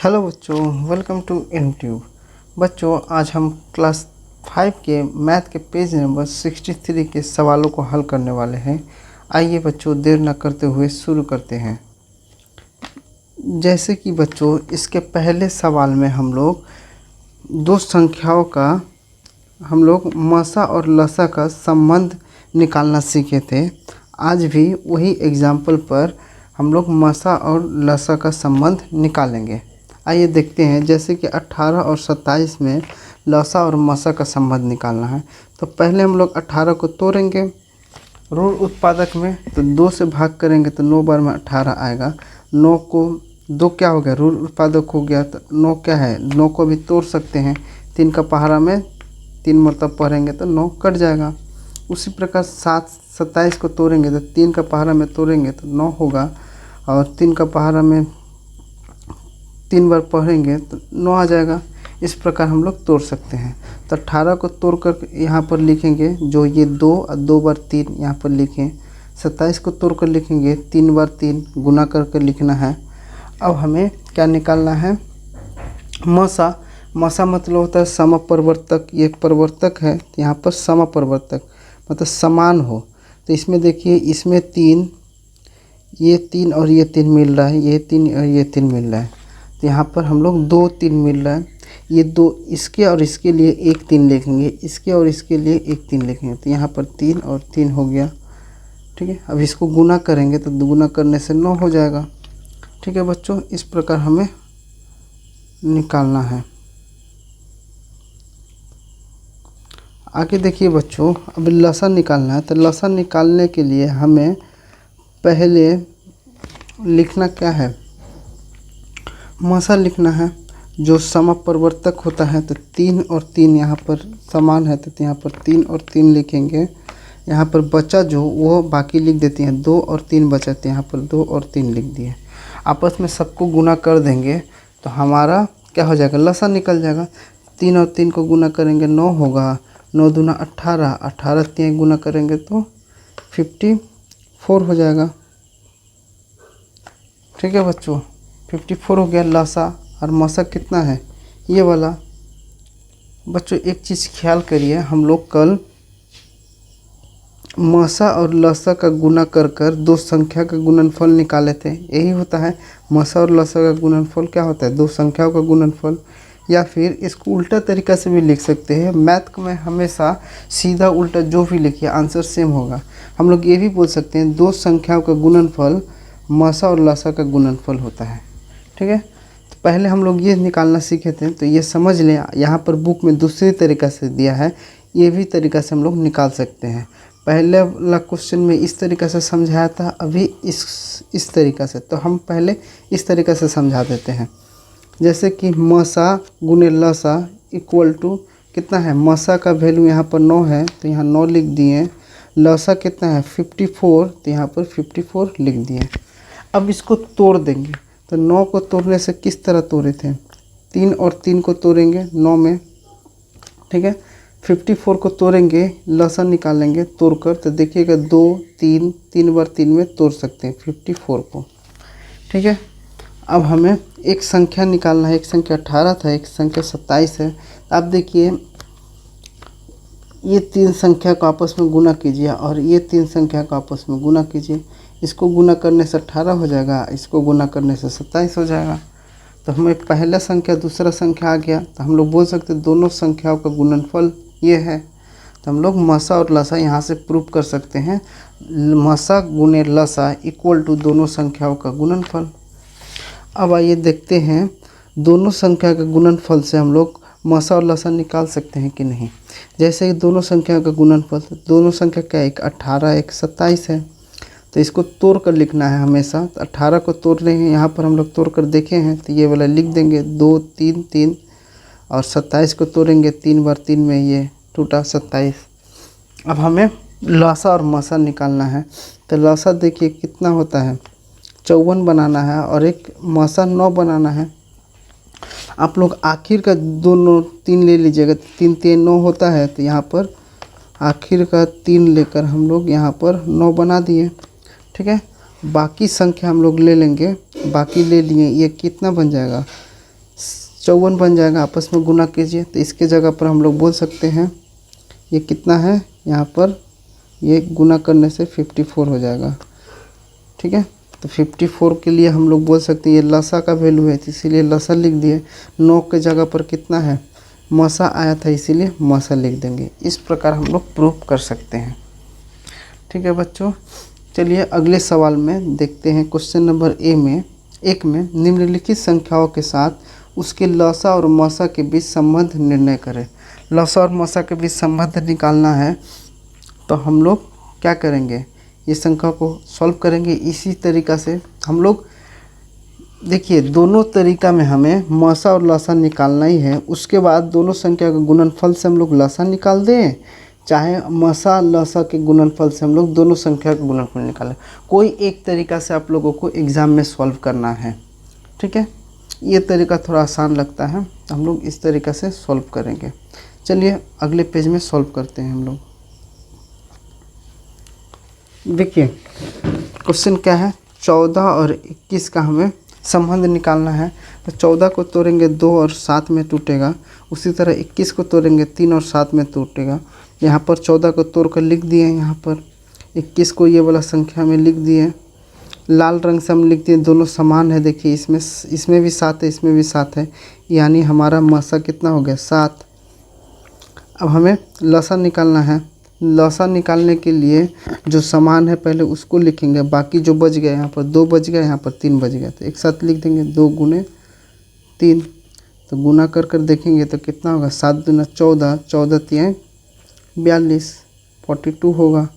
Hello बच्चों, welcome to इनट्यूब। बच्चों, आज हम क्लास 5 के मैथ के पेज नंबर 63 के सवालों को हल करने वाले हैं। आइए बच्चों, देर न करते हुए शुरू करते हैं। जैसे कि बच्चों, इसके पहले सवाल में हम लोग दो संख्याओं का मसा और लसा का संबंध निकालना सीखे थे। आज भी वही एग्जाम्पल पर हम लोग मसा और लसा का संबंध निकालेंगे। आइए देखते हैं। जैसे कि 18 और 27 में लसा और मसा का संबंध निकालना है, तो पहले हम लोग 18 को तोड़ेंगे ऋण उत्पादक में, तो 2 से भाग करेंगे तो 9 बार में 18 आएगा। 9 को 2 क्या हो गया, ऋण उत्पादक हो गया, तो 9 क्या है, 9 को भी तोड़ सकते हैं। 3 का पहाड़ा में 3 मतलब पढ़ेंगे तो 9 कट जाएगा। उसी प्रकार 27 को तोड़ेंगे तो 3 का पहाड़ा में तोड़ेंगे तो 9 होगा, और 3 का पहाड़ा में 3 बार पढ़ेंगे तो 9 आ जाएगा। इस प्रकार हम लोग तोड़ सकते हैं। तो 18 को तोड़ कर यहाँ पर लिखेंगे, जो ये 2 और 2 बार 3 यहाँ पर लिखें। 27 को तोड़ कर लिखेंगे, 3 बार 3 गुना करके लिखना है। अब हमें क्या निकालना है, मसा। मसा मतलब होता है समपरिवर्तक। ये परिवर्तक है, यहाँ पर समपरिवर्तक मतलब समान हो। तो इसमें देखिए, इसमें 3, ये 3 और ये 3 मिल रहा है, ये 3 और ये 3 मिल रहा है। तो यहाँ पर हम लोग 2 3 मिल रहा है। ये 2 इसके और इसके लिए 1 3 लिखेंगे, इसके और इसके लिए 1 3 लिखेंगे, तो यहाँ पर 3 और 3 हो गया। ठीक है, अब इसको गुना करेंगे तो गुना करने से 9 हो जाएगा। ठीक है बच्चों, इस प्रकार हमें निकालना है। आगे देखिए बच्चों, अब लसा निकालना है। तो लसा निकालने के लिए हमें पहले लिखना क्या है, मसा लिखना है, जो समपरिवर्तक होता है। तो 3 और 3 यहाँ पर समान है, तो यहाँ पर 3 और 3 लिखेंगे। यहाँ पर बचा जो वो बाकी लिख देते हैं, 2 और 3 बचा, तो यहाँ पर 2 और 3 लिख दिए। आपस में सबको गुना कर देंगे तो हमारा क्या हो जाएगा, लसा निकल जाएगा। 3 और 3 को गुना करेंगे 9 होगा, 9 दूना 18, 18 3 गुना करेंगे तो 54 हो जाएगा। ठीक है बच्चों, 54 हो गया लसा। और मसा कितना है, ये वाला। बच्चों एक चीज़ ख्याल करिए, हम लोग कल मसा और लसा का गुना कर कर दो संख्या का गुणनफल निकाले थे। यही होता है मसा और लसा का गुणनफल। क्या होता है, दो संख्याओं का गुणनफल। या फिर इसको उल्टा तरीका से भी लिख सकते हैं। मैथ में हमेशा सीधा उल्टा जो भी लिखिए आंसर सेम होगा। हम लोग ये भी बोल सकते हैं, दो संख्याओं का गुणनफल मसा और लसा का गुणनफल होता है। ठीक है, तो पहले हम लोग ये निकालना सीखे थे, तो ये समझ लें। यहाँ पर बुक में दूसरी तरीका से दिया है, ये भी तरीका से हम लोग निकाल सकते हैं। पहले वाला क्वेश्चन में इस तरीका से समझाया था, अभी इस तरीका से। तो हम पहले इस तरीका से समझा देते हैं। जैसे कि मसा गुने लसा इक्वल टू कितना है, मसा का वैल्यू यहाँ पर 9 है, तो यहाँ 9 लिख दिए। लसा कितना है 54, तो यहाँ पर 54 लिख दिए। अब इसको तोड़ देंगे, तो 9 को तोड़ने से किस तरह तोड़े थे, 3 और 3 को तोड़ेंगे 9 में। ठीक है, 54 को तोड़ेंगे, लसा निकालेंगे तोड़कर, तो देखिएगा 2 3 3 बार 3 में तोड़ सकते हैं 54 को। ठीक है, अब हमें एक संख्या निकालना है। एक संख्या 18 था, एक संख्या 27 है। आप देखिए, ये 3 संख्या को आपस में गुना कीजिए और ये 3 संख्या को आपस में गुना कीजिए। इसको गुना करने से 18 हो जाएगा, इसको गुना करने से 27 हो जाएगा। तो हमें पहला संख्या दूसरा संख्या आ गया, तो हम लोग बोल सकते हैं दोनों संख्याओं का गुणनफल ये है। तो हम लोग मसा और लसा यहाँ से प्रूव कर सकते हैं, मसा गुने लसा इक्वल टू दोनों संख्याओं का गुणनफल। अब आइए देखते हैं, दोनों संख्या का गुणनफल से हम लोग मसा और लसा निकाल सकते हैं कि नहीं। जैसे कि दोनों संख्याओं का गुणनफल, तो दोनों संख्या क्या है, एक 18 एक 27 है। तो इसको तोड़ कर लिखना है हमेशा। तो 18 को तोड़ रहे हैं, यहाँ पर हम लोग तोड़ कर देखे हैं, तो ये वाला लिख देंगे 2 3 3। और 27 को तोड़ेंगे 3 बार 3 में, ये टूटा 27। अब हमें लसा और मसा निकालना है। तो लसा देखिए कितना होता है, 54 बनाना है, और एक मसा 9 बनाना है। आप लोग आखिर का दोनों 3 ले लीजिएगा, 3 3 9 होता है। तो यहाँ पर आखिर का 3 लेकर हम लोग यहाँ पर 9 बना दिए। ठीक है, बाकी संख्या हम लोग ले लेंगे, बाकी ले लिए, ये कितना बन जाएगा 54 बन जाएगा, आपस में गुना कीजिए। तो इसके जगह पर हम लोग बोल सकते हैं ये कितना है, यहाँ पर ये गुना करने से 54 हो जाएगा। ठीक है, तो 54 के लिए हम लोग बोल सकते हैं ये लसा का वैल्यू है, तो इसीलिए लसा लिख दिए। 9 के जगह पर कितना है, मसा आया था, इसीलिए मसा लिख देंगे। इस प्रकार हम लोग प्रूफ कर सकते हैं। ठीक है बच्चों, चलिए अगले सवाल में देखते हैं। क्वेश्चन नंबर एक में निम्नलिखित संख्याओं के साथ उसके लसा और मसा के बीच संबंध निर्णय करें। लसा और मसा के बीच संबंध निकालना है, तो हम लोग क्या करेंगे, ये संख्या को सॉल्व करेंगे। इसी तरीक़ा से हम लोग देखिए, दोनों तरीक़ा में हमें मसा और लसा निकालना ही है। उसके बाद दोनों संख्या के गुणनफल से हम लोग लसा निकाल दें, चाहे मसा लसा के गुणनफल से हम लोग दोनों संख्या का गुणनफल निकालें। कोई एक तरीक़ा से आप लोगों को एग्ज़ाम में सॉल्व करना है। ठीक है, ये तरीका थोड़ा आसान लगता है, तो हम लोग इस तरीक़ा से सॉल्व करेंगे। चलिए अगले पेज में सॉल्व करते हैं हम लोग। देखिए क्वेश्चन क्या है, 14 और 21 का हमें संबंध निकालना है। तो 14 को तोड़ेंगे 2 और 7 में टूटेगा, उसी तरह 21 को तोड़ेंगे 3 और 7 में टूटेगा। यहाँ पर 14 को तोड़ कर लिख दिए, यहाँ पर 21 को ये वाला संख्या में लिख दिए। लाल रंग से हम लिख दिए, दोनों समान है। देखिए इसमें भी 7 है, इसमें भी 7 है, यानी हमारा मसा कितना हो गया, 7। अब हमें लसा निकालना है। लसा निकालने के लिए जो समान है पहले उसको लिखेंगे, बाकी जो बच गया, यहाँ पर 2 बच गया, यहाँ पर 3 बच गया, तो एक साथ लिख देंगे 2 गुने 3। तो गुना कर कर देखेंगे तो कितना होगा, 7 दूना 14, 14 तियाँ 42, 42 होगा।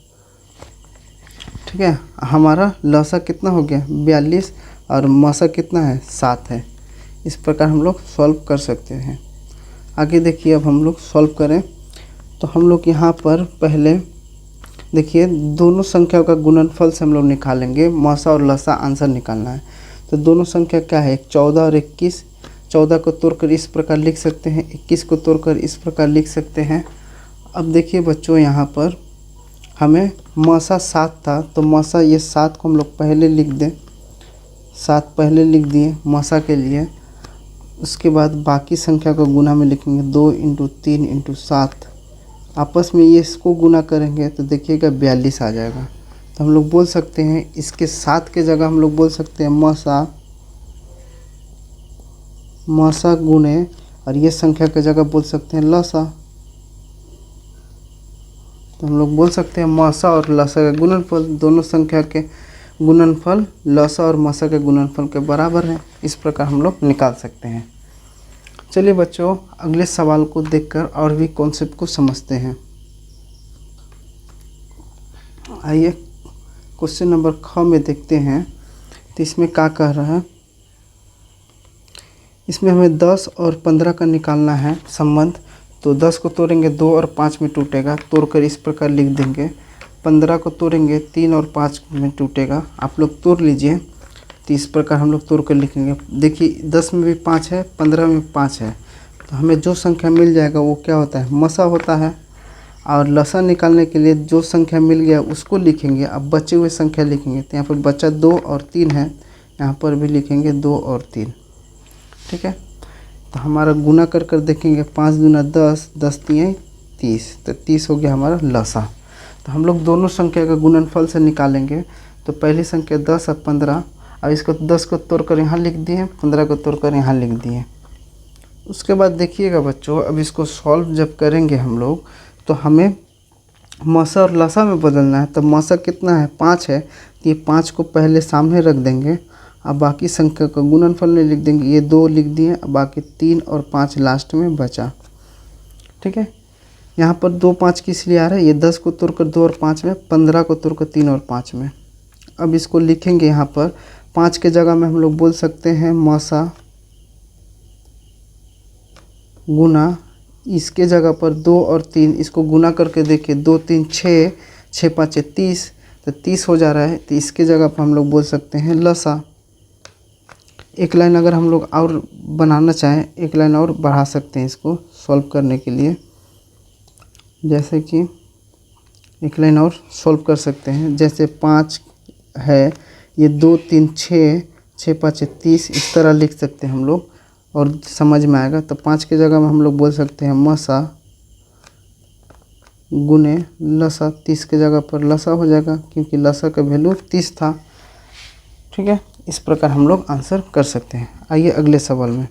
ठीक है, हमारा लसा कितना हो गया, 42, और मसा कितना है, 7 है। इस प्रकार हम लोग सॉल्व कर सकते हैं। आगे देखिए, अब हम लोग सॉल्व करें तो हम लोग यहाँ पर पहले देखिए दोनों संख्याओं का गुणनफल से हम लोग निकालेंगे। मसा और लसा आंसर निकालना है। तो दोनों संख्या क्या है, 14 और 21। 14 को तोड़कर इस प्रकार लिख सकते हैं, 21 को तोड़कर इस प्रकार लिख सकते हैं। अब देखिए बच्चों, यहाँ पर हमें मसा 7 था, तो मसा ये 7 को हम लोग पहले लिख दें, 7 पहले लिख दिए मसा के लिए। उसके बाद बाकी संख्या को गुना में लिखेंगे, 2 × 3 × 7। आपस में ये इसको गुना करेंगे तो देखिएगा 42 आ जाएगा। तो हम लोग बोल सकते हैं इसके 7 के जगह हम लोग बोल सकते हैं मसा गुने, और ये संख्या के जगह बोल सकते हैं लसा। तो हम लोग बोल सकते हैं मसा और लसा का गुणनफल, दोनों संख्या के गुणनफल लसा और मसा के गुणनफल के बराबर है। इस प्रकार हम लोग निकाल सकते हैं। चलिए बच्चों, अगले सवाल को देखकर और भी कॉन्सेप्ट को समझते हैं। आइए क्वेश्चन नंबर ख में देखते हैं। तो इसमें क्या कह रहा है, इसमें हमें 10 और 15 का निकालना है संबंध। तो 10 को तोड़ेंगे 2 और 5 में टूटेगा, तोड़कर इस प्रकार लिख देंगे। 15 को तोड़ेंगे 3 और 5 में टूटेगा, आप लोग तोड़ लीजिए। तो इस प्रकार हम लोग तोड़ कर लिखेंगे। देखिए 10 में भी 5 है, 15 में 5 है, तो हमें जो संख्या मिल जाएगा वो क्या होता है, मसा होता है। और लसा निकालने के लिए जो संख्या मिल गया उसको लिखेंगे। अब बचे हुए संख्या लिखेंगे, तो यहाँ पर बचा 2 और 3 है, यहाँ पर भी लिखेंगे 2 और 3। ठीक है, तो हमारा गुना कर कर देखेंगे, 5 दूना 10, 10 तियाँ 30, तो 30 हो गया हमारा लसा। तो हम लोग दोनों संख्या का गुणनफल से निकालेंगे। तो पहली संख्या 10 और 15, अब इसको 10 को तोड़कर यहाँ लिख दिए, 15 को तोड़कर यहाँ लिख दिए। उसके बाद देखिएगा बच्चों, अब इसको सॉल्व जब करेंगे हम लोग, तो हमें मसा और लसा में बदलना है। तो मसा कितना है, 5 है, तो ये 5 को पहले सामने रख देंगे, अब बाकी संख्या का गुणनफल में लिख देंगे। ये 2 लिख दिए, अब बाकी 3 और 5 लास्ट में बचा। ठीक है, यहाँ पर 2 5 किस लिए आ रहा है, ये 10 को तोड़कर 2 और 5 में, 15 को तोड़कर 3 और 5 में। अब इसको लिखेंगे, यहाँ पर 5 के जगह में हम लोग बोल सकते हैं मसा गुना, इसके जगह पर 2 और 3, इसको गुना करके देखिए, 2 3 6, 6 5 30, तो 30 हो जा रहा है। तो इसके जगह पर हम लोग बोल सकते हैं लसा। एक लाइन अगर हम लोग और बनाना चाहें, एक लाइन और बढ़ा सकते हैं इसको सॉल्व करने के लिए। जैसे कि एक लाइन और सॉल्व कर सकते हैं, जैसे 5 है, ये 2 3 6, 6 5 30, इस तरह लिख सकते हैं हम लोग। और समझ में आएगा। तो 5 की जगह में हम लोग बोल सकते हैं मसा गुने लसा। 30 की जगह पर लसा हो जाएगा क्योंकि लसा का वैल्यू 30 था। ठीक है, इस प्रकार हम लोग आंसर कर सकते हैं। आइए अगले सवाल में।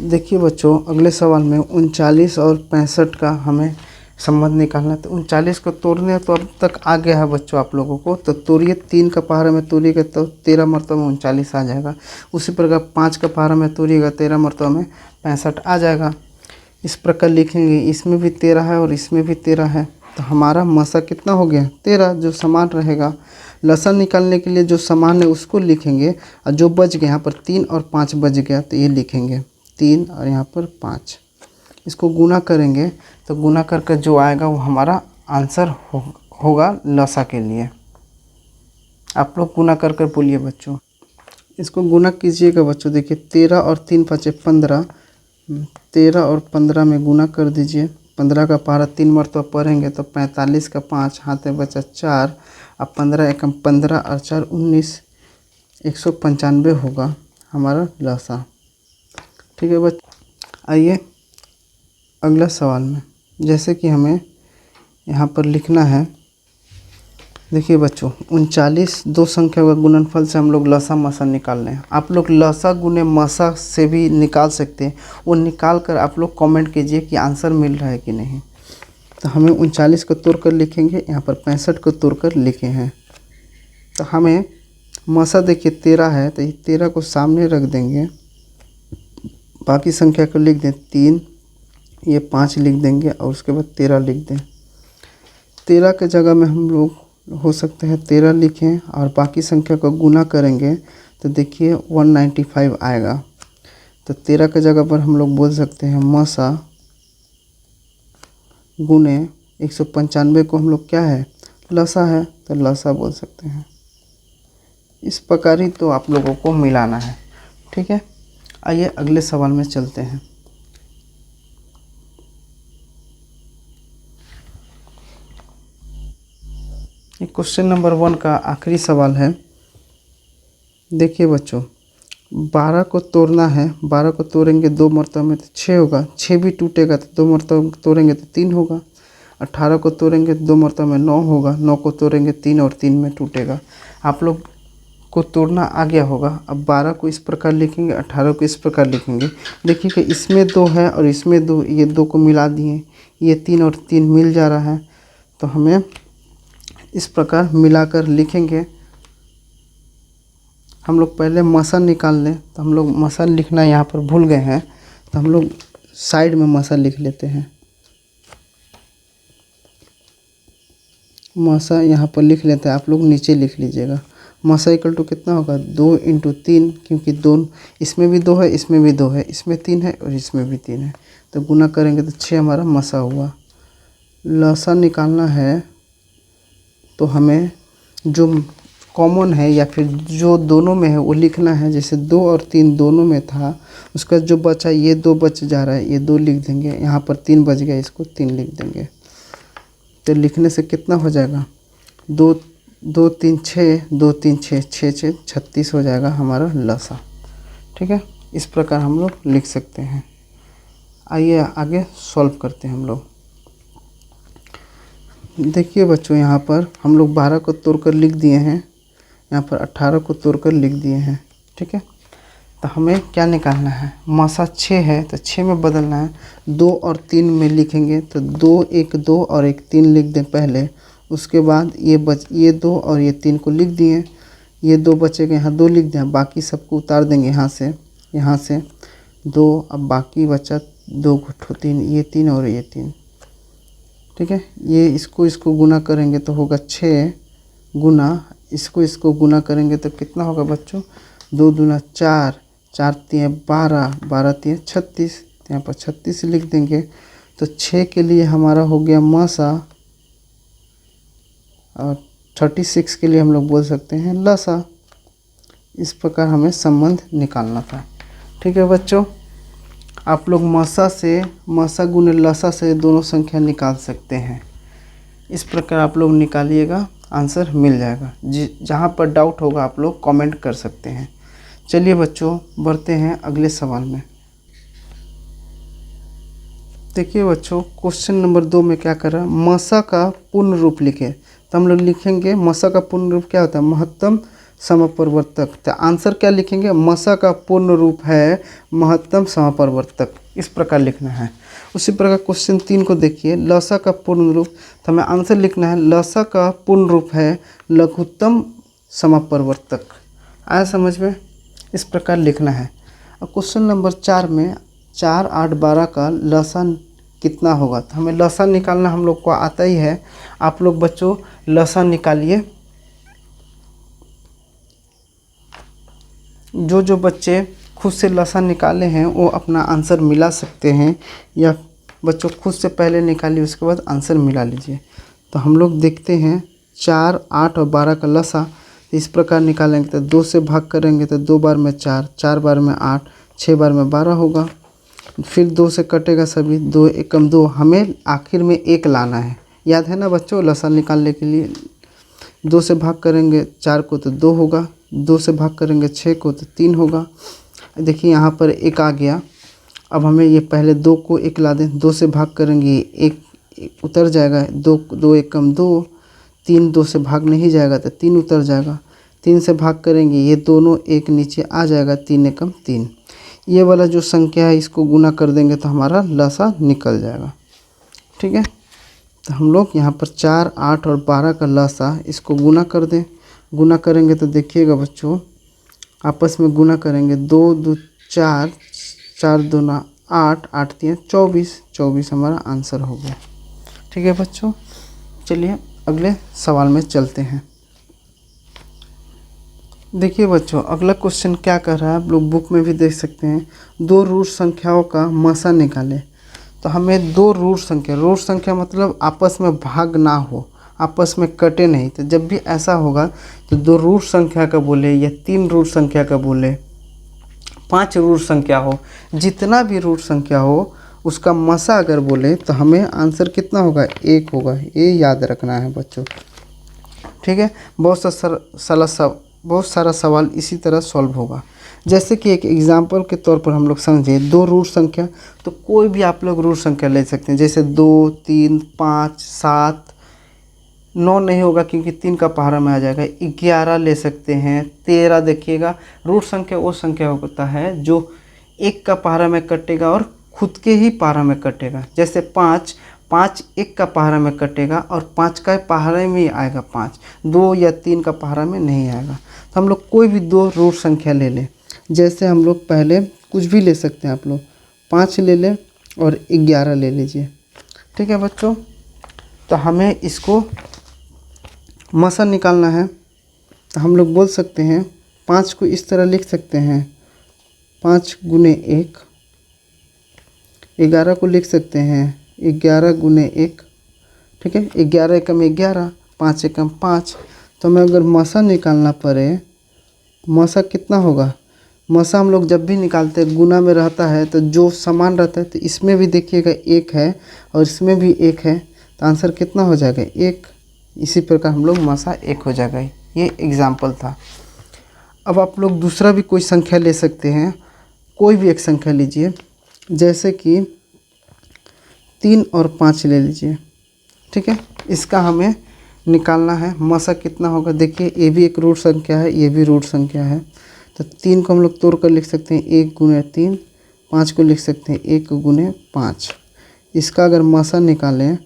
देखिए बच्चों, अगले सवाल में 39 और 65 का हमें संबंध निकालना है। तो 39 को तोड़ने तो अब तक आ गया है बच्चों आप लोगों को। तो तोड़िए, 3 का पहाड़ा में तोड़िएगा तो 13 मरतबा में 39 आ जाएगा। उसी प्रकार 5 का पहाड़ा में तोड़िएगा 13 मरतबा में 65 आ जाएगा। इस प्रकार लिखेंगे, इसमें भी 13 है और इसमें भी 13 है। तो हमारा मसा कितना हो गया? 13, जो समान रहेगा। लसा निकालने के लिए जो समान है उसको लिखेंगे, और जो बच गया यहाँ पर 3 और 5 बच गया तो ये लिखेंगे 3 और यहाँ पर 5। इसको गुना करेंगे तो गुना करके जो आएगा वो हमारा आंसर होगा लसा के लिए। आप लोग गुना कर कर बोलिए बच्चों। इसको गुना कीजिएगा बच्चों। देखिए 13 और 3 5 15, 13 और 15 में गुना कर दीजिए। 15 का पहाड़ा 3 मरतबा पढ़ेंगे तो 45 का 5 हाथ में बचा 4, अब 15 एकम 15 और 4 19, 195 होगा हमारा लसा। ठीक है बच्चों, आइए अगला सवाल में। जैसे कि हमें यहाँ पर लिखना है, देखिए बच्चों 39 दो संख्या का गुणनफल से हम लोग लसा मसा निकाल रहे हैं। आप लोग लसा गुने मसा से भी निकाल सकते हैं। वो निकाल कर आप लोग कमेंट कीजिए कि आंसर मिल रहा है कि नहीं। तो हमें 39 को तोड़ कर लिखेंगे, यहाँ पर 65 को तोड़ कर लिखे हैं। तो हमें मसा देखिए 13 है, तो ये 13 को सामने रख देंगे, बाकी संख्या को लिख दें 3, ये 5 लिख देंगे और उसके बाद 13 लिख दें। 13 के जगह में हम लोग हो सकते हैं 13 लिखें और बाकी संख्या को गुना करेंगे तो देखिए 195 आएगा। तो 13 के जगह पर हम लोग बोल सकते हैं मसा गुने 195 को हम लोग क्या है? लसा है, तो लसा बोल सकते हैं। इस प्रकार ही तो आप लोगों को मिलाना है। ठीक है, आइए अगले सवाल में चलते हैं। ये क्वेश्चन नंबर 1 का आखिरी सवाल है। देखिए बच्चों, 12 को तोड़ना है। 12 को तोड़ेंगे 2 मरतबा में तो 6 होगा। 6 भी टूटेगा तो 2 मरतबा तोड़ेंगे तो 3 होगा। 18 को तोड़ेंगे 2 मरतबा में 9 होगा। 9 को तोड़ेंगे 3 और 3 में टूटेगा। आप लोग को तोड़ना आ गया होगा। अब 12 को इस प्रकार लिखेंगे, 18 को इस प्रकार लिखेंगे। देखिए कि इसमें 2 है और इसमें 2, ये 2 को मिला दिए, ये 3 और 3 मिल जा रहा है। तो हमें इस प्रकार मिलाकर लिखेंगे। हम लोग पहले मसा निकाल लें। तो हम लोग मसा लिखना यहाँ पर भूल गए हैं, तो हम लोग साइड में मसा लिख लेते हैं। मसा यहाँ पर लिख लेते हैं, आप लोग नीचे लिख लीजिएगा। मसा इक्वल टू कितना होगा? 2 × 3, क्योंकि दोनों इसमें भी 2 है, इसमें भी 2 है, इसमें 3 है और इसमें भी 3 है। तो गुना करेंगे तो 6 हमारा मसा हुआ। लसा निकालना है तो हमें जो कॉमन है या फिर जो दोनों में है वो लिखना है। जैसे 2 और 3 दोनों में था, उसका जो बचा ये 2 बच जा रहा है, ये 2 लिख देंगे। यहाँ पर 3 बच गया, इसको 3 लिख देंगे। तो लिखने से कितना हो जाएगा? 2 2 3 6, 2 3 6, 6 6 36 हो जाएगा हमारा लसा। ठीक है, इस प्रकार हम लोग लिख सकते हैं। आइए आगे सॉल्व करते हैं हम लोग। देखिए बच्चों, यहाँ पर हम लोग 12 को तोड़कर लिख दिए हैं, यहाँ पर 18 को तोड़कर लिख दिए हैं। ठीक है, तो हमें क्या निकालना है? मसा 6 है तो 6 में बदलना है। 2 और 3 में लिखेंगे तो 2 1 2 और 1 3 लिख दें पहले। उसके बाद ये 2 और ये 3 को लिख दिए। ये 2 बचेगा, यहाँ 2 लिख दें। बाकी सबको उतार देंगे यहाँ से 2। अब बाकी बचा 2 को 3, ये 3 और ये 3। ठीक है, ये इसको गुना करेंगे तो होगा 6 गुना इसको गुना करेंगे तो कितना होगा बच्चों? 2 दूना 4, 4 3 12, 12 3 36, यहाँ पर 36 लिख देंगे। तो 6 के लिए हमारा हो गया मसा और 36 के लिए हम लोग बोल सकते हैं लसा। इस प्रकार हमें संबंध निकालना था। ठीक है बच्चों, आप लोग मसा गुने लसा से दोनों संख्या निकाल सकते हैं। इस प्रकार आप लोग निकालिएगा, आंसर मिल जाएगा। जहाँ पर डाउट होगा आप लोग कमेंट कर सकते हैं। चलिए बच्चों बढ़ते हैं अगले सवाल में। देखिए बच्चों क्वेश्चन नंबर 2 में क्या कर रहा है, मसा का पूर्ण रूप लिखे। तो हम लोग लिखेंगे मसा का पूर्ण रूप क्या होता है, महत्तम समपरिवर्तक। तो आंसर क्या लिखेंगे, मसा का पूर्ण रूप है महत्तम समपरिवर्तक, इस प्रकार लिखना है। उसी प्रकार क्वेश्चन 3 को देखिए, लसा का पूर्ण रूप। तो हमें आंसर लिखना है लसा का पूर्ण रूप है लघुत्तम समपरिवर्तक। आया समझ में, इस प्रकार लिखना है। और क्वेश्चन नंबर 4 में 4, 8, 12 का लसा कितना होगा। तो हमें लसा निकालना हम लोग को आता ही है। आप लोग बच्चों लसा निकालिए। जो बच्चे खुद से लसा निकाले हैं वो अपना आंसर मिला सकते हैं, या बच्चों खुद से पहले निकालिए उसके बाद आंसर मिला लीजिए। तो हम लोग देखते हैं 4, 8 और 12 का लसा इस प्रकार निकालेंगे। तो 2 से भाग करेंगे तो 2 बार में 4, 4 बार में 8, 6 बार में 12 होगा। फिर 2 से कटेगा सभी, 2 एकम 2, हमें आखिर में 1 लाना है। याद है ना बच्चों, लसा निकालने के लिए 2 से भाग करेंगे 4 को तो 2 होगा, 2 से भाग करेंगे 6 को तो 3 होगा। देखिए यहाँ पर 1 आ गया। अब हमें ये पहले 2 को 1 ला दें, 2 से भाग करेंगे 1 उतर जाएगा, 2 एकम 2, 3 2 से भाग नहीं जाएगा तो 3 उतर जाएगा। 3 से भाग करेंगे ये दोनों 1 नीचे आ जाएगा, 3 एकम 3। ये वाला जो संख्या है इसको गुना कर देंगे तो हमारा लसा निकल जाएगा। ठीक है, तो हम लोग यहाँ पर 4, 8 और 12 का लसा इसको गुना कर दें। गुना करेंगे तो देखिएगा बच्चों आपस में गुना करेंगे, 2 2 4, 4 दूना 8, 8 3 24, 24 हमारा आंसर हो गया। ठीक है बच्चों, चलिए अगले सवाल में चलते हैं। देखिए बच्चों अगला क्वेश्चन क्या कर रहा है, आप लोग बुक में भी देख सकते हैं। 2 रूट संख्याओं का मसा निकालें। तो हमें 2 रूट संख्या मतलब आपस में भाग ना हो, आपस में कटे नहीं। तो जब भी ऐसा होगा तो 2 रूट संख्या का बोले या 3 रूट संख्या का बोले, 5 रूट संख्या हो, जितना भी रूट संख्या हो उसका मसा अगर बोले तो हमें आंसर कितना होगा, 1 होगा। ये याद रखना है बच्चों। ठीक है, बहुत सारा सवाल इसी तरह सॉल्व होगा। जैसे कि एक एग्जांपल के तौर पर हम लोग समझे 2 रूट संख्या, तो कोई भी आप लोग रूट संख्या ले सकते हैं। जैसे 2, 3, 5, 7, 9 नहीं होगा क्योंकि 3 का पहाड़ा में आ जाएगा, 11 ले सकते हैं, 13। देखिएगा रूट संख्या वो संख्या होता है जो 1 का पहाड़ा में कटेगा और खुद के ही पहाड़ा में कटेगा। जैसे 5 1 का पहाड़ा में कटेगा और 5 का पहाड़े में ही आएगा 5, 2 या 3 का पहाड़ा में नहीं आएगा। तो हम लोग कोई भी 2 रूट संख्या ले लें। जैसे हम लोग पहले कुछ भी ले सकते हैं, आप लोग 5 ले लें और 11 ले लीजिए। ठीक है बच्चों, तो हमें इसको मसा निकालना है। तो हम लोग बोल सकते हैं 5 को इस तरह लिख सकते हैं, 5 गुने 1। 11 को लिख सकते हैं 11 गुने 1। ठीक है, 11 एकम 11, 5 एकम 5। तो हमें अगर मसा निकालना पड़े, मसा कितना होगा, मसा हम लोग जब भी निकालते हैं गुना में रहता है तो जो समान रहता है। तो इसमें भी देखिएगा 1 है और इसमें भी 1 है, तो आंसर कितना हो जाएगा, 1। इसी प्रकार हम लोग मसा 1 हो जाएगा। ये एग्जाम्पल था। अब आप लोग दूसरा भी कोई संख्या ले सकते हैं, कोई भी एक संख्या लीजिए। जैसे कि 3 और 5 ले लीजिए। ठीक है, इसका हमें निकालना है मसा कितना होगा। देखिए ये भी एक रूट संख्या है, ये भी रूट संख्या है। तो 3 को हम लोग तोड़ कर लिख सकते हैं 1 गुने 3, 5 को लिख सकते हैं 1 गुने 5। इसका अगर मसा निकालें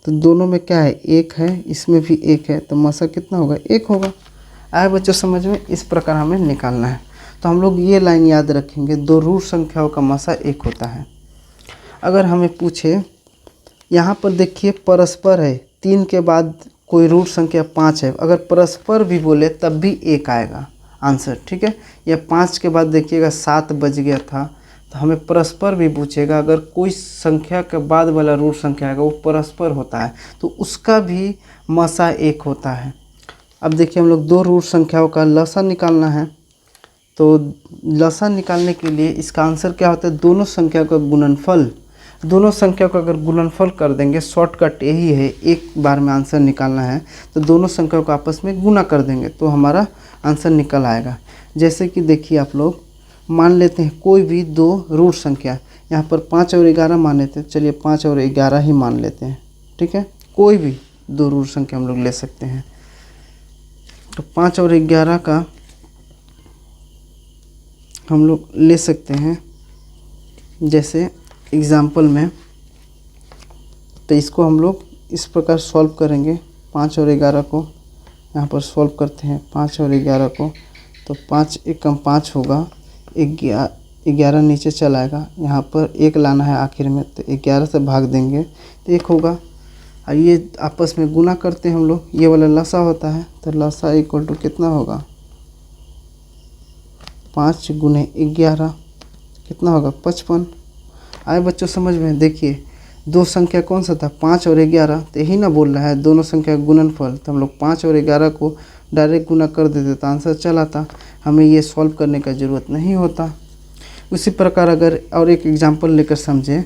तो दोनों में क्या है, 1 है, इसमें भी 1 है, तो मसा कितना होगा, 1 होगा। आए बच्चों समझ में, इस प्रकार हमें निकालना है। तो हम लोग ये लाइन याद रखेंगे, 2 रूट संख्याओं का मसा 1 होता है। अगर हमें पूछे, यहाँ पर देखिए परस्पर है, 3 के बाद कोई रूट संख्या 5 है, अगर परस्पर भी बोले तब भी 1 आएगा आंसर। ठीक है, या 5 के बाद देखिएगा 7 बज गया था, तो हमें परस्पर भी पूछेगा। अगर कोई संख्या के बाद वाला रूट संख्या आएगा वो परस्पर होता है तो उसका भी मसा 1 होता है। अब देखिए हम लोग 2 रूट संख्याओं का लसा निकालना है। तो लसा निकालने के लिए इसका आंसर क्या होता है, दोनों संख्या का गुणनफल। दोनों संख्या को अगर गुणनफल कर देंगे, शॉर्टकट यही है, एक बार में आंसर निकालना है। तो दोनों संख्याओं को आपस में गुना कर देंगे तो हमारा आंसर निकल आएगा। जैसे कि देखिए आप लोग मान लेते हैं कोई भी दो रूट संख्या, यहाँ पर 5 और 11 मान लेते हैं, चलिए 5 और 11 ही मान लेते हैं, ठीक है। कोई भी दो रूट संख्या हम लोग ले सकते हैं। तो 5 और 11 का हम लोग ले सकते हैं जैसे एग्ज़ाम्पल में। तो इसको हम लोग इस प्रकार सॉल्व करेंगे। 5 और 11 को यहाँ पर सॉल्व करते हैं, 5 और 11 को। तो 5 एक कम 5 होगा, 11 नीचे चला आएगा, यहाँ पर 1 लाना है आखिर में, तो 11 से भाग देंगे तो 1 होगा। और ये आपस में गुना करते हैं हम लोग, ये वाला लसा होता है, तो लसा इक्वल टू कितना होगा 5 गुने 11 कितना होगा 55। आए बच्चों समझ में? देखिए दो संख्या कौन सा था 5 और 11, तो यही ना बोल रहा है दोनों संख्या का गुणनफल। तो हम लोग 5 और 11 को डायरेक्ट गुना कर देते तो आंसर चला था, हमें ये सॉल्व करने का ज़रूरत नहीं होता। उसी प्रकार अगर और एक एग्जांपल लेकर समझें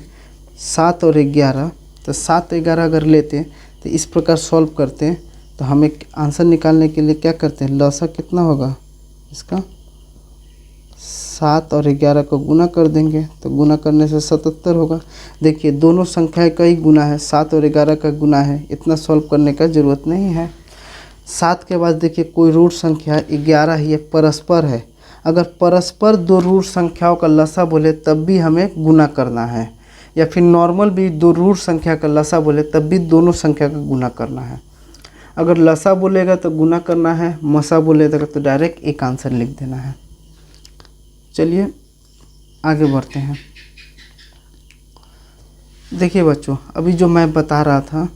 7 और 11, तो 7 11 अगर लेते तो इस प्रकार सॉल्व करते तो हमें आंसर निकालने के लिए क्या करते हैं, लसा कितना होगा इसका 7 और 11 को गुना कर देंगे, तो गुना करने से 77 होगा। देखिए दोनों संख्या का ही गुना है, 7 और 11 का गुना है, इतना सॉल्व करने का ज़रूरत नहीं है। 7 के बाद देखिए कोई रूट संख्या 11 ही है, परस्पर है। अगर परस्पर दो रूट संख्याओं का लसा बोले तब भी हमें गुना करना है, या फिर नॉर्मल भी दो रूट संख्या का लसा बोले तब भी दोनों संख्या का गुना करना है। अगर लसा बोलेगा तो गुना करना है, मसा बोलेगा तो डायरेक्ट एक आंसर लिख देना है। चलिए आगे बढ़ते हैं। देखिए बच्चों अभी जो मैं बता रहा था,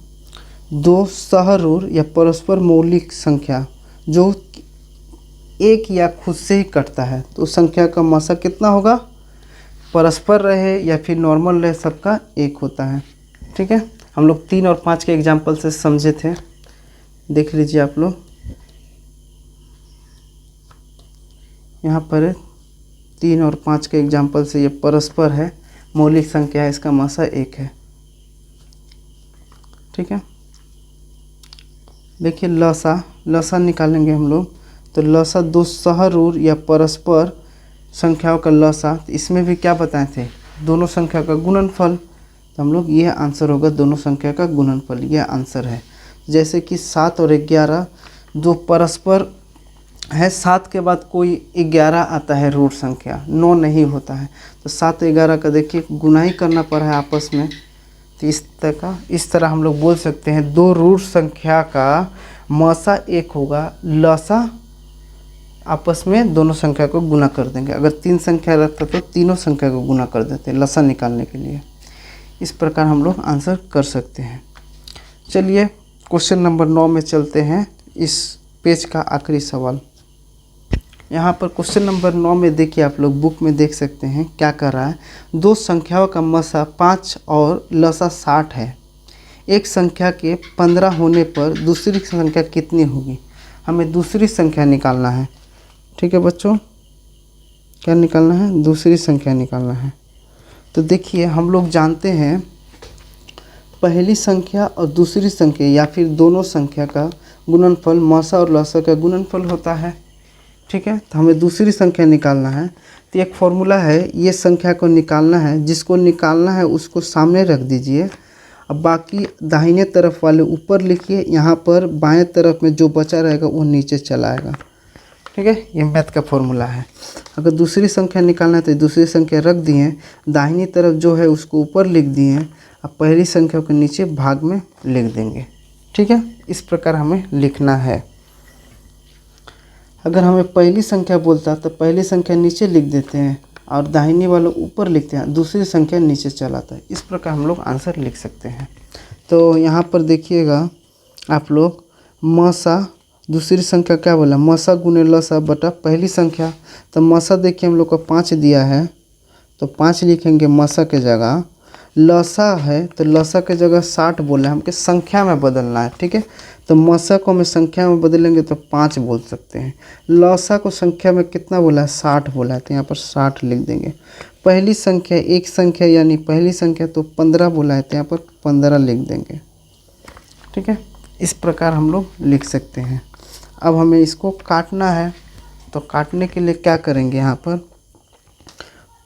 दो सहरूढ़ या परस्पर मौलिक संख्या जो एक या खुद से ही कटता है तो उस संख्या का मसा कितना होगा, परस्पर रहे या फिर नॉर्मल रहे सबका एक होता है, ठीक है। हम लोग 3 और 5 के एग्जाम्पल से समझे थे, देख लीजिए आप लोग। यहाँ पर 3 और 5 के एग्जाम्पल से ये परस्पर है, मौलिक संख्या है, इसका मसा 1 है, ठीक है। देखिए लसा निकालेंगे हम लोग, तो लसा दो सहरूढ़ या परस्पर संख्याओं का लसा, तो इसमें भी क्या बताए थे, दोनों संख्या का गुणनफल। तो हम लोग यह आंसर होगा दोनों संख्या का गुणनफल, यह आंसर है। जैसे कि 7 और 11 दो परस्पर है, 7 के बाद कोई 11 आता है रूट संख्या, 9 नहीं होता है, तो 7 11 का देखिए गुना ही करना पड़ा है आपस में। तो इस तरह हम लोग बोल सकते हैं दो रूट संख्या का मसा 1 होगा, लसा आपस में दोनों संख्या को गुना कर देंगे। अगर 3 संख्या रहता तो तीनों संख्या को गुना कर देते लसा निकालने के लिए। इस प्रकार हम लोग आंसर कर सकते हैं। चलिए क्वेश्चन नंबर 9 में चलते हैं, इस पेज का आखिरी सवाल। यहाँ पर क्वेश्चन नंबर 9 में देखिए आप लोग बुक में देख सकते हैं क्या कर रहा है। दो संख्याओं का मसा 5 और लसा 60 है। एक संख्या के 15 होने पर दूसरी संख्या कितनी होगी, हमें दूसरी संख्या निकालना है, ठीक है बच्चों। क्या निकालना है, दूसरी संख्या निकालना है। तो देखिए हम लोग जानते हैं पहली संख्या और दूसरी संख्या या फिर दोनों संख्या का गुणनफल मसा और लसा का गुणनफल होता है, ठीक है। तो हमें दूसरी संख्या निकालना है। तो एक फॉर्मूला है, ये संख्या को निकालना है, जिसको निकालना है उसको सामने रख दीजिए, अब बाकी दाहिने तरफ वाले ऊपर लिखिए, यहाँ पर बाएं तरफ में जो बचा रहेगा वो नीचे चला आएगा, ठीक है। ये मैथ का फॉर्मूला है। अगर दूसरी संख्या निकालना है तो दूसरी संख्या रख दिए, दाहिनी तरफ जो है उसको ऊपर लिख दिए, अब पहली संख्या को नीचे भाग में लिख देंगे, ठीक है। इस प्रकार हमें लिखना है। अगर हमें पहली संख्या बोलता तो पहली संख्या नीचे लिख देते हैं और दाहिनी वाला ऊपर लिखते हैं, दूसरी संख्या नीचे चलाता है। इस प्रकार हम लोग आंसर लिख सकते हैं। तो यहाँ पर देखिएगा आप लोग, मसा दूसरी संख्या क्या बोला, मसा गुने लसा बटा पहली संख्या। तो मसा देखिए हम लोग को 5 दिया है, तो 5 लिखेंगे मसा के जगह। लसा है तो लसा के जगह 60 बोला है, हमके संख्या में बदलना है, ठीक है। तो मसा को हमें संख्या में बदलेंगे तो 5 बोल सकते हैं। लसा को संख्या में कितना बोला है, 60 बोला है, तो यहाँ पर 60 लिख देंगे। पहली संख्या एक संख्या यानी पहली संख्या तो 15 बोला है, तो यहाँ पर 15 लिख देंगे, ठीक है। इस प्रकार हम लोग लिख सकते हैं। अब हमें इसको काटना है, तो काटने के लिए क्या करेंगे, यहाँ पर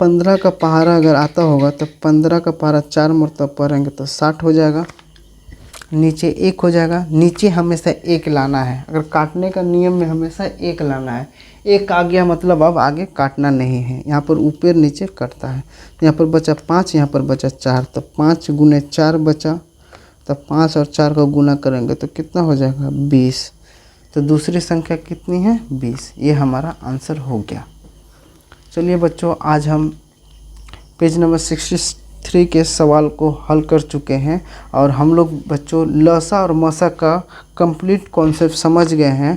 15 का पहाड़ा अगर आता होगा तो 15 का पहाड़ा 4 मरतबा पढ़ेंगे तो 60 हो जाएगा, नीचे 1 हो जाएगा। नीचे हमेशा 1 लाना है, अगर काटने का नियम में हमेशा 1 लाना है। 1 आ गया मतलब अब आगे काटना नहीं है, यहाँ पर ऊपर नीचे कटता है। यहाँ पर बचा 5, यहाँ पर बचा 4, तो 5 गुने 4 बचा, तो 5 और 4 का गुना करेंगे तो कितना हो जाएगा 20। तो दूसरी संख्या कितनी है 20, ये हमारा आंसर हो गया। चलिए बच्चों, आज हम पेज नंबर 63 के सवाल को हल कर चुके हैं और हम लोग बच्चों लसा और मसा का कंप्लीट कॉन्सेप्ट समझ गए हैं।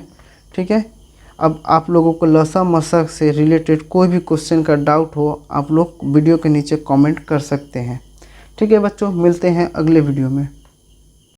ठीक है, अब आप लोगों को लसा मसा से रिलेटेड कोई भी क्वेश्चन का डाउट हो, आप लोग वीडियो के नीचे कमेंट कर सकते हैं। ठीक है बच्चों, मिलते हैं अगले वीडियो में।